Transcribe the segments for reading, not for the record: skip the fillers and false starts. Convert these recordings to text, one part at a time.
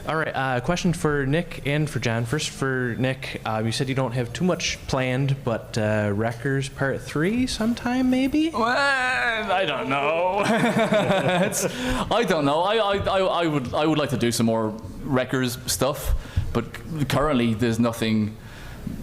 All right, question for Nick and for John. First for Nick, you said you don't have too much planned, but Wreckers Part 3 sometime maybe? Well, I don't know. I don't know. I would like to do some more Wreckers stuff, but currently there's nothing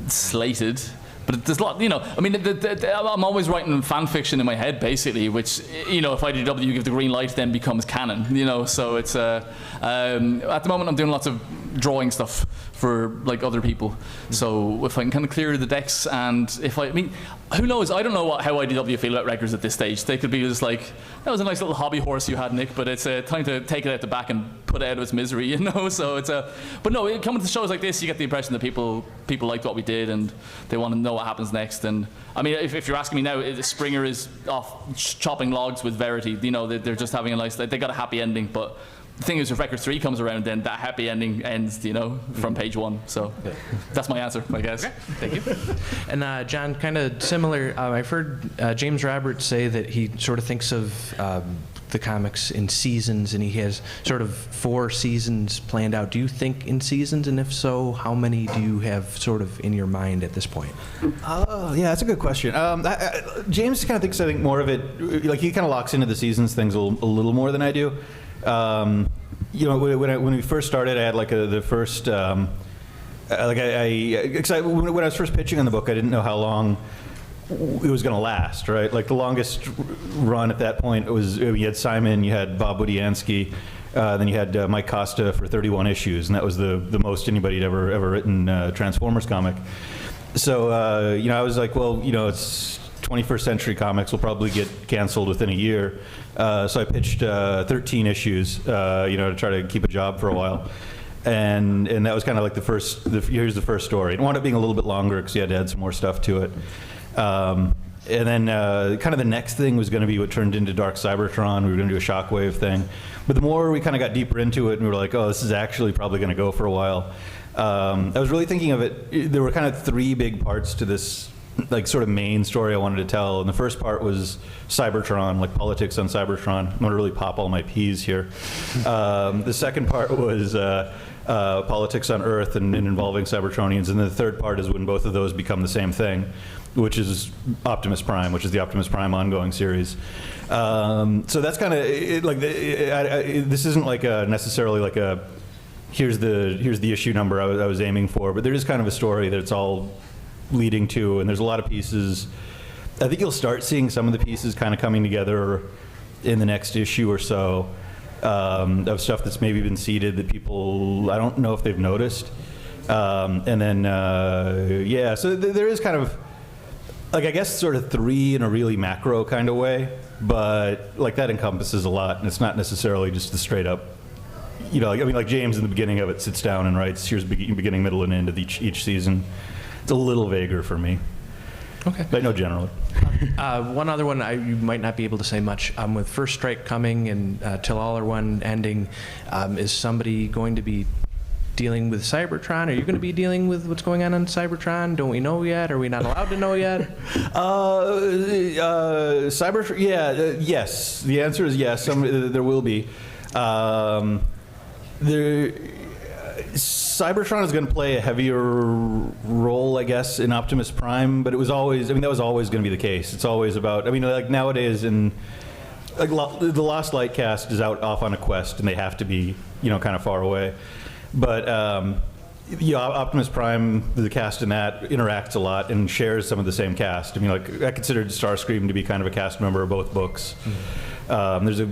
slated. But there's a lot, I mean, I'm always writing fan fiction in my head, basically, which, if IDW give the green light, then becomes canon, so it's, at the moment I'm doing lots of drawing stuff for, like, other people. So if I can kind of clear the decks, and who knows, I don't know how IDW feel about Wreckers at this stage. They could be just like, that was a nice little hobby horse you had, Nick, but it's time to take it out the back and put it out of its misery, so it's but no, coming to shows like this, you get the impression that people liked what we did, and they want to know what happens next. And I mean, if you're asking me now, Springer is off chopping logs with Verity. They're just having a nice. They got a happy ending, but the thing is, if Wreckers 3 comes around, then that happy ending ends, from page 1. So that's my answer, I guess. Okay, thank you. And John, kind of similar. I've heard James Roberts say that he sort of thinks of the comics in seasons, and he has sort of 4 seasons planned out. Do you think in seasons, and if so, how many do you have sort of in your mind at this point? Yeah, that's a good question. James kind of thinks, I think, more of it, like he kind of locks into the seasons things a little more than I do. When we first started, I had like the first, when I was first pitching on the book, I didn't know how long it was going to last, right? Like the longest run at that point was, you had Simon, you had Bob Budiansky, then you had Mike Costa for 31 issues, and that was the most anybody had ever written Transformers comic. So, I was like, well, it's 21st Century Comics will probably get canceled within a year. So I pitched 13 issues, to try to keep a job for a while. And that was kind of like here's the first story. It wound up being a little bit longer because you had to add some more stuff to it. And then kind of the next thing was going to be what turned into Dark Cybertron. We were going to do a Shockwave thing. But the more we kind of got deeper into it, and we were like, oh, this is actually probably going to go for a while. I was really thinking of it. There were kind of 3 big parts to this, like, sort of main story I wanted to tell. And the first part was Cybertron, like politics on Cybertron. I'm going to really pop all my P's here. The second part was politics on Earth and involving Cybertronians. And the third part is when both of those become the same thing, which is Optimus Prime, which is the Optimus Prime ongoing series. So that's kind of this isn't like necessarily like a here's the issue number I was aiming for, but there is kind of a story that it's all leading to, and there's a lot of pieces. I think you'll start seeing some of the pieces kind of coming together in the next issue or so, of stuff that's maybe been seeded that people, I don't know if they've noticed. And then, so there is kind of, like, I guess sort of 3 in a really macro kind of way, but like that encompasses a lot, and it's not necessarily just the straight up, like James in the beginning of it sits down and writes, here's beginning, middle, and end of each season. It's a little vaguer for me. Okay. But I know generally. One other one, you might not be able to say much. With First Strike coming and Till All Are One ending, is somebody going to be dealing with Cybertron? Are you going to be dealing with what's going on Cybertron? Don't we know yet? Are we not allowed to know yet? Cybertron, yes. The answer is yes. There will be. Cybertron is going to play a heavier role, I guess, in Optimus Prime, but it was always, that was always going to be the case. It's always about, like nowadays the Lost Light cast is out off on a quest, and they have to be, kind of far away. But Optimus Prime, the cast in that interacts a lot and shares some of the same cast. I considered Starscream to be kind of a cast member of both books. There's a,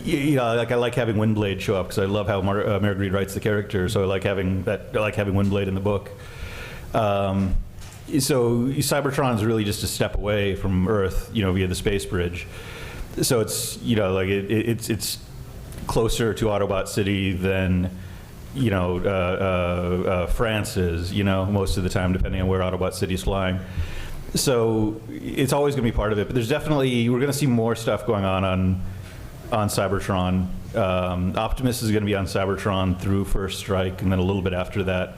I like having Windblade show up because I love how Mary Reed writes the character. So I like having Windblade in the book. So Cybertron is really just a step away from Earth, via the space bridge. So it's, it's closer to Autobot City than, France is, most of the time, depending on where Autobot City is flying. So it's always going to be part of it. But there's definitely, we're going to see more stuff going on Cybertron. Optimus is going to be on Cybertron through First Strike, and then a little bit after that.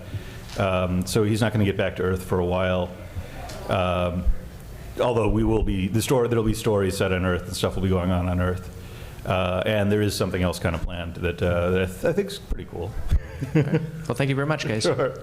So he's not going to get back to Earth for a while. Although there'll be stories set on Earth, and stuff will be going on Earth. And there is something else kind of planned that I think is pretty cool. Well, thank you very much, guys. Sure.